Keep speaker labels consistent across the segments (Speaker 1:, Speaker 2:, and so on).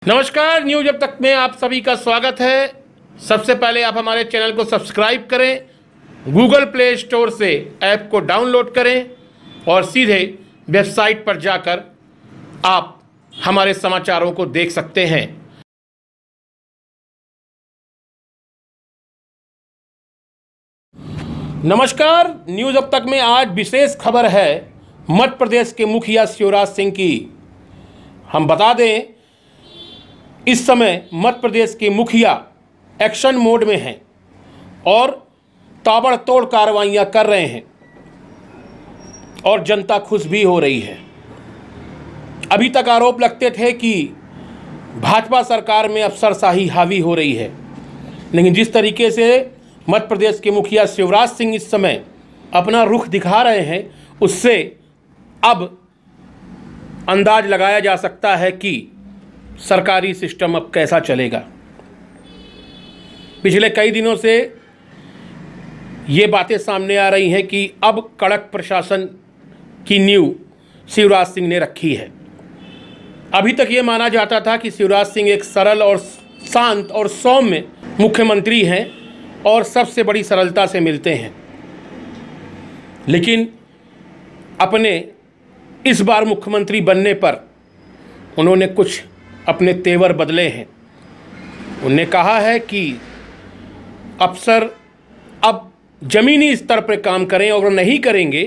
Speaker 1: नमस्कार, न्यूज अब तक में आप सभी का स्वागत है। सबसे पहले आप हमारे चैनल को सब्सक्राइब करें, गूगल प्ले स्टोर से ऐप को डाउनलोड करें और सीधे वेबसाइट पर जाकर आप हमारे समाचारों को देख सकते हैं। नमस्कार, न्यूज अब तक में आज विशेष खबर है मध्य प्रदेश के मुखिया शिवराज सिंह की। हम बता दें, इस समय मध्य प्रदेश के मुखिया एक्शन मोड में हैं और ताबड़तोड़ कार्रवाइयां कर रहे हैं और जनता खुश भी हो रही है। अभी तक आरोप लगते थे कि भाजपा सरकार में अफसरशाही हावी हो रही है, लेकिन जिस तरीके से मध्य प्रदेश के मुखिया शिवराज सिंह इस समय अपना रुख दिखा रहे हैं, उससे अब अंदाज लगाया जा सकता है कि सरकारी सिस्टम अब कैसा चलेगा। पिछले कई दिनों से ये बातें सामने आ रही हैं कि अब कड़क प्रशासन की नींव शिवराज सिंह ने रखी है। अभी तक ये माना जाता था कि शिवराज सिंह एक सरल और शांत और सौम्य मुख्यमंत्री हैं और सबसे बड़ी सरलता से मिलते हैं, लेकिन अपने इस बार मुख्यमंत्री बनने पर उन्होंने कुछ अपने तेवर बदले हैं। उन्होंने कहा है कि अफसर अब ज़मीनी स्तर पर काम करें और नहीं करेंगे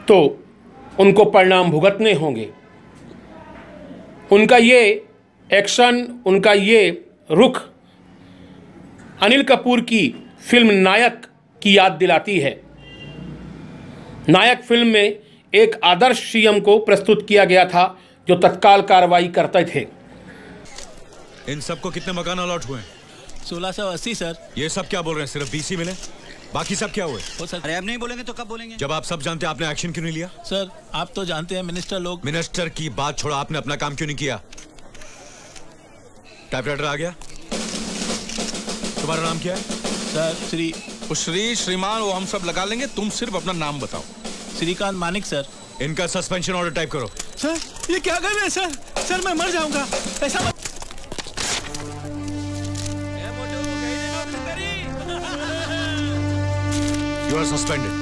Speaker 1: तो उनको परिणाम भुगतने होंगे। उनका ये एक्शन, उनका ये रुख अनिल कपूर की फिल्म नायक की याद दिलाती है। नायक फिल्म में एक आदर्श सीएम को प्रस्तुत किया गया था जो तत्काल कार्रवाई करते थे।
Speaker 2: इन सबको कितने मकान अलॉट हुए?
Speaker 3: 1680 सर।
Speaker 2: ये सब क्या बोल रहे हैं? सिर्फ 20 ही मिले, बाकी सब क्या हुए?
Speaker 3: सर, अरे अब नहीं बोलेंगे तो कब बोलेंगे?
Speaker 2: जब आप सब जानते हैं, आपने एक्शन क्यों नहीं लिया?
Speaker 3: सर, आप तो जानते हैं मिनिस्टर लोग।
Speaker 2: मिनिस्टर की बात छोड़ो, आपने अपना काम क्यों नहीं किया? टाइपराइटर आ गया? तुम्हारा नाम क्या है?
Speaker 3: सर,
Speaker 4: श्रीमान वो हम सब लगा लेंगे, तुम सिर्फ अपना नाम बताओ।
Speaker 3: श्रीकांत मानिक सर।
Speaker 2: इनका सस्पेंशन ऑर्डर टाइप करो।
Speaker 3: सर, ये क्या कर रहे हैं सर? सर, मैं मर जाऊंगा, ऐसा मत।
Speaker 2: You are suspended.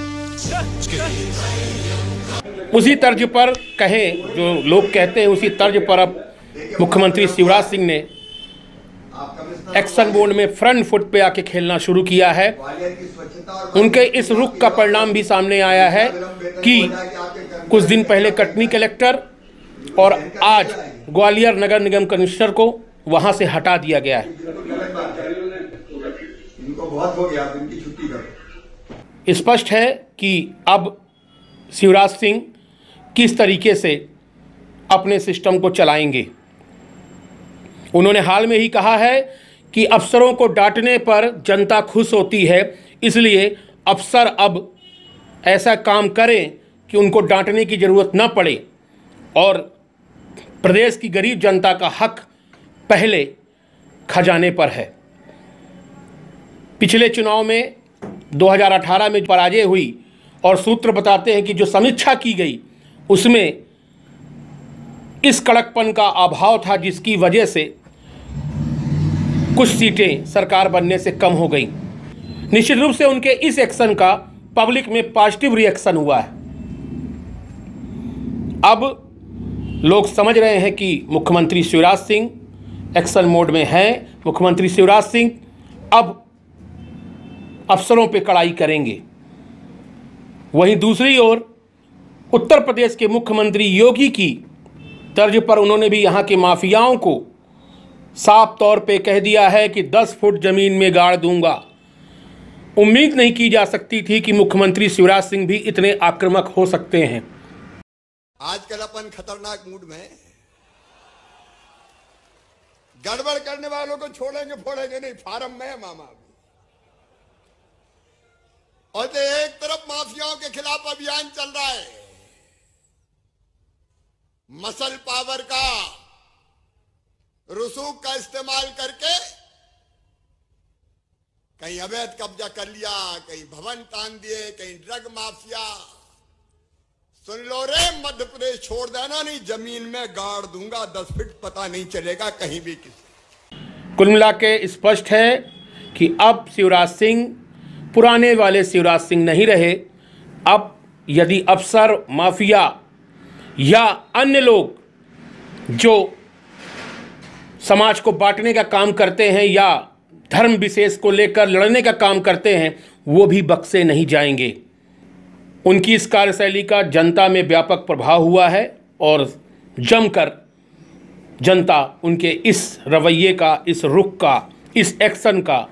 Speaker 1: उसी तर्ज पर कहें, जो लोग कहते हैं उसी तर्ज पर अब मुख्यमंत्री शिवराज सिंह ने एक्शन मोड में फ्रंट फुट पे आके खेलना शुरू किया है। उनके इस रुख का परिणाम भी सामने आया है कि कुछ दिन पहले कटनी कलेक्टर और आज ग्वालियर नगर निगम कमिश्नर को वहां से हटा दिया गया है। स्पष्ट है कि अब शिवराज सिंह किस तरीके से अपने सिस्टम को चलाएंगे। उन्होंने हाल में ही कहा है कि अफसरों को डांटने पर जनता खुश होती है, इसलिए अफसर अब ऐसा काम करें कि उनको डांटने की ज़रूरत न पड़े और प्रदेश की गरीब जनता का हक पहले खजाने पर है। पिछले चुनाव में 2018 में पराजय हुई और सूत्र बताते हैं कि जो समीक्षा की गई उसमें इस कड़कपन का अभाव था, जिसकी वजह से कुछ सीटें सरकार बनने से कम हो गई। निश्चित रूप से उनके इस एक्शन का पब्लिक में पॉजिटिव रिएक्शन हुआ है। अब लोग समझ रहे हैं कि मुख्यमंत्री शिवराज सिंह एक्शन मोड में हैं। मुख्यमंत्री शिवराज सिंह अब अफसरों पे कड़ाई करेंगे। वहीं दूसरी ओर उत्तर प्रदेश के मुख्यमंत्री योगी की तर्ज पर उन्होंने भी यहाँ के माफियाओं को साफ तौर पे कह दिया है कि 10 फुट जमीन में गाड़ दूंगा। उम्मीद नहीं की जा सकती थी कि मुख्यमंत्री शिवराज सिंह भी इतने आक्रामक हो सकते हैं।
Speaker 5: आजकल अपन खतरनाक मूड में हैं। गड़बड़ करने वालों को छोड़ेंगे फोड़ेंगे नहीं, फार्म में है मामा। और तो एक तरफ माफियाओं के खिलाफ अभियान चल रहा है, मसल पावर का रसूख का इस्तेमाल करके कहीं अवैध कब्जा कर लिया, कहीं भवन तान दिए, कहीं ड्रग माफिया, सुन लो रे, मध्य प्रदेश छोड़ देना, नहीं जमीन में गाड़ दूंगा 10 फीट, पता नहीं चलेगा कहीं भी किसी।
Speaker 1: कुल मिला के स्पष्ट है कि अब शिवराज सिंह पुराने वाले शिवराज सिंह नहीं रहे। अब यदि अफसर, माफिया या अन्य लोग जो समाज को बांटने का काम करते हैं या धर्म विशेष को लेकर लड़ने का काम करते हैं, वो भी बख्शे नहीं जाएंगे। उनकी इस कार्यशैली का जनता में व्यापक प्रभाव हुआ है और जमकर जनता उनके इस रवैये का, इस रुख का, इस एक्शन का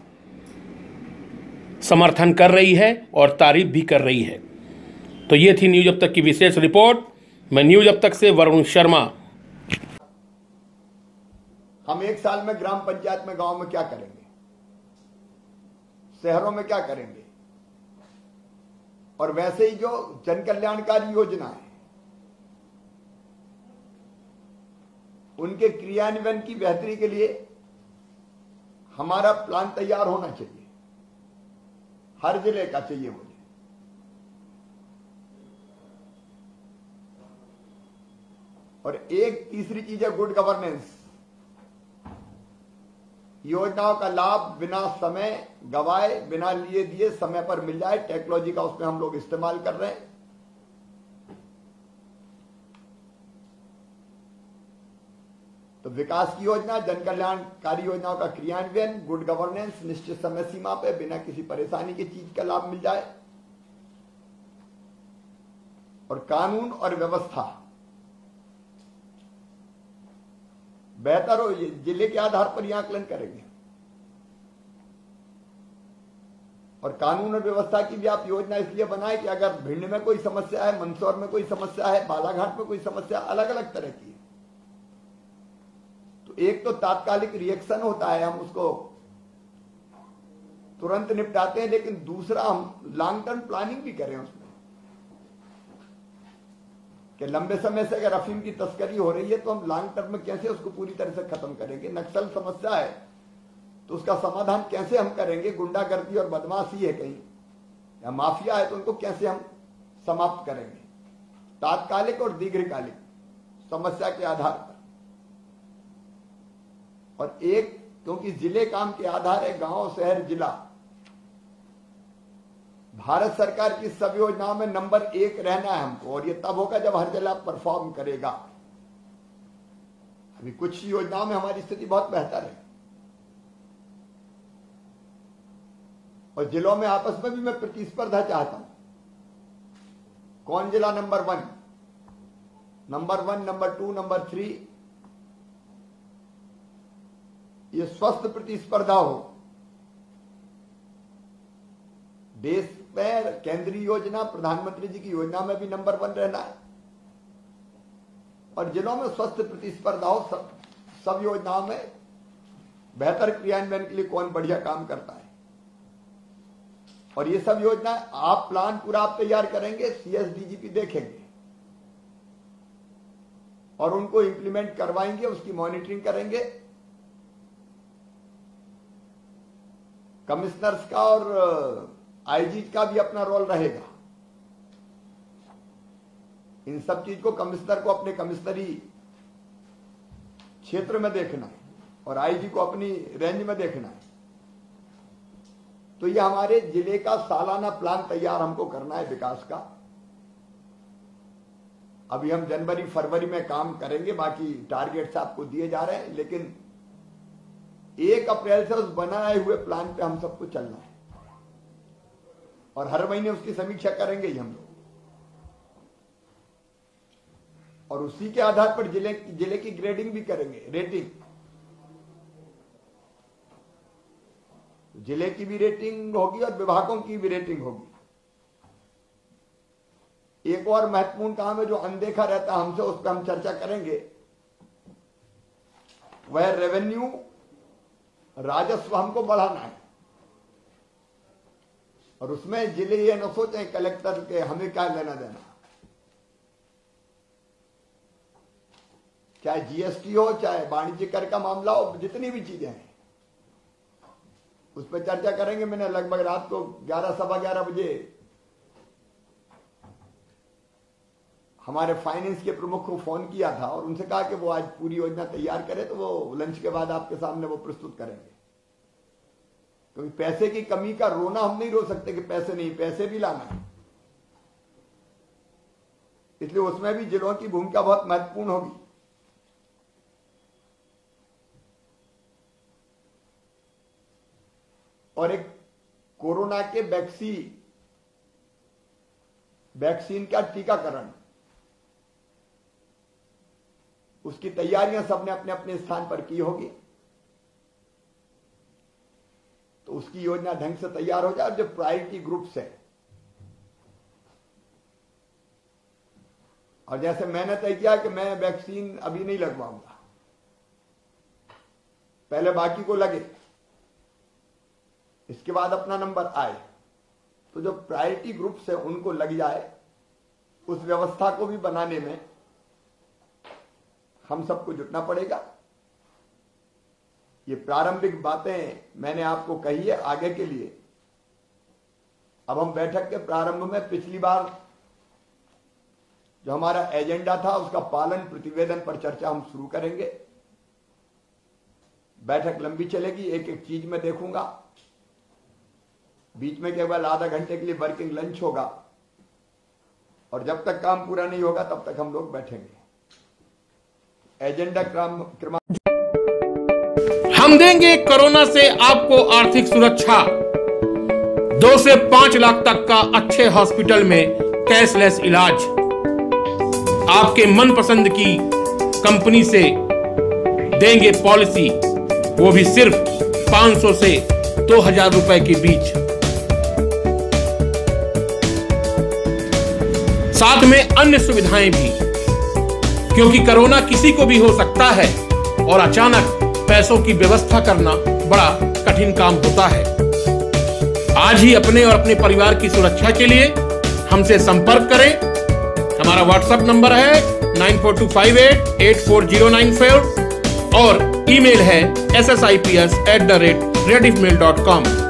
Speaker 1: समर्थन कर रही है और तारीफ भी कर रही है। तो ये थी न्यूज़ अब तक की विशेष रिपोर्ट। मैं न्यूज़ अब तक से वरुण शर्मा।
Speaker 5: हम 1 साल में ग्राम पंचायत में, गांव में क्या करेंगे, शहरों में क्या करेंगे, और वैसे ही जो जन कल्याणकारी योजना है उनके क्रियान्वयन की बेहतरी के लिए हमारा प्लान तैयार होना चाहिए। हर जिले का चाहिए मुझे। और एक तीसरी चीज है गुड गवर्नेंस। योजनाओं का लाभ बिना समय गवाए, बिना लिए दिए समय पर मिल जाए। टेक्नोलॉजी का उसमें हम लोग इस्तेमाल कर रहे हैं। तो विकास की योजना, जन कल्याणकारी योजनाओं का क्रियान्वयन, गुड गवर्नेंस, निश्चित समय सीमा पे बिना किसी परेशानी की चीज का लाभ मिल जाए, और कानून और व्यवस्था बेहतर हो। जिले के आधार पर यह आकलन करेंगे। और कानून और व्यवस्था की भी आप योजना इसलिए बनाए कि अगर भिंड में कोई समस्या है, मंदसौर में कोई समस्या है, बालाघाट में कोई समस्या, अलग अलग तरह की है, तो एक तो तात्कालिक रिएक्शन होता है, हम उसको तुरंत निपटाते हैं, लेकिन दूसरा हम लॉन्ग टर्म प्लानिंग भी करें उसमें कि लंबे समय से अगर अफीम की तस्करी हो रही है तो हम लॉन्ग टर्म में कैसे उसको पूरी तरह से खत्म करेंगे। नक्सल समस्या है तो उसका समाधान कैसे हम करेंगे। गुंडागर्दी और बदमाशी है कहीं, या माफिया है तो उनको कैसे हम समाप्त करेंगे, तात्कालिक और दीर्घकालिक समस्या के आधार पर। और एक, क्योंकि जिले काम के आधार है, गांव, शहर, जिला, भारत सरकार की सब योजनाओं में नंबर 1 रहना है हमको। और ये तब होगा जब हर जिला परफॉर्म करेगा। अभी कुछ योजनाओं में हमारी स्थिति बहुत बेहतर है, और जिलों में आपस में भी मैं प्रतिस्पर्धा चाहता हूं। कौन जिला नंबर 1, नंबर 2, नंबर 3, ये स्वस्थ प्रतिस्पर्धा हो। देश में केंद्रीय योजना, प्रधानमंत्री जी की योजना में भी नंबर 1 रहना है, और जिलों में स्वस्थ प्रतिस्पर्धा हो। सब योजनाओं में बेहतर क्रियान्वयन के लिए कौन बढ़िया काम करता है। और ये सब योजना आप प्लान पूरा आप तैयार करेंगे, सीएस डीजीपी देखेंगे और उनको इंप्लीमेंट करवाएंगे, उसकी मॉनिटरिंग करेंगे। कमिश्नर्स का और आईजी का भी अपना रोल रहेगा। इन सब चीज को कमिश्नर को अपने कमिश्नरी क्षेत्र में देखना है और आईजी को अपनी रेंज में देखना है। तो ये हमारे जिले का सालाना प्लान तैयार हमको करना है विकास का। अभी हम जनवरी फरवरी में काम करेंगे, बाकी टारगेट्स आपको दिए जा रहे हैं, लेकिन 1 अप्रैल से उस बनाए हुए प्लान पे हम सबको चलना है और हर महीने उसकी समीक्षा करेंगे ही हम लोग। और उसी के आधार पर जिले की ग्रेडिंग भी करेंगे, रेटिंग। जिले की भी रेटिंग होगी और विभागों की भी रेटिंग होगी। एक और महत्वपूर्ण काम है जो अनदेखा रहता है हमसे, उस पर हम चर्चा करेंगे। वह रेवेन्यू, राजस्व हमको बढ़ाना है। और उसमें जिले ये न सोचे कलेक्टर के हमें क्या लेना देना, चाहे जीएसटी हो, चाहे वाणिज्य कर का मामला हो, जितनी भी चीजें हैं उस पर चर्चा करेंगे। मैंने लगभग रात को 11, सवा 11 बजे हमारे फाइनेंस के प्रमुख को फोन किया था और उनसे कहा कि वो आज पूरी योजना तैयार करे, तो वो लंच के बाद आपके सामने वो प्रस्तुत करेंगे। क्योंकि पैसे की कमी का रोना हम नहीं रो सकते कि पैसे नहीं, पैसे भी लाना है, इसलिए उसमें भी जिलों की भूमिका बहुत महत्वपूर्ण होगी। और एक कोरोना के वैक्सीन का टीकाकरण, उसकी तैयारियां सबने अपने अपने स्थान पर की होगी, तो उसकी योजना ढंग से तैयार हो जाए। और जो प्रायोरिटी ग्रुप्स है, और जैसे मैंने तय किया कि मैं वैक्सीन अभी नहीं लगवाऊंगा, पहले बाकी को लगे, इसके बाद अपना नंबर आए, तो जो प्रायोरिटी ग्रुप्स है उनको लग जाए। उस व्यवस्था को भी बनाने में हम सबको जुटना पड़ेगा। ये प्रारंभिक बातें मैंने आपको कही है आगे के लिए। अब हम बैठक के प्रारंभ में पिछली बार जो हमारा एजेंडा था उसका पालन प्रतिवेदन पर चर्चा हम शुरू करेंगे। बैठक लंबी चलेगी, एक एक चीज में देखूंगा, बीच में केवल आधा घंटे के लिए वर्किंग लंच होगा, और जब तक काम पूरा नहीं होगा तब तक हम लोग बैठेंगे। एजेंडा क्रमांक
Speaker 1: हम देंगे कोरोना से आपको आर्थिक सुरक्षा। 2 से 5 लाख तक का अच्छे हॉस्पिटल में कैशलेस इलाज, आपके मनपसंद की कंपनी से देंगे पॉलिसी, वो भी सिर्फ 500 से 2000 रुपए के बीच। साथ में अन्य सुविधाएं भी, क्योंकि कोरोना किसी को भी हो सकता है और अचानक पैसों की व्यवस्था करना बड़ा कठिन काम होता है। आज ही अपने और अपने परिवार की सुरक्षा के लिए हमसे संपर्क करें। हमारा व्हाट्सएप नंबर है 9425884094 और ईमेल है ssips@rediffmail.com।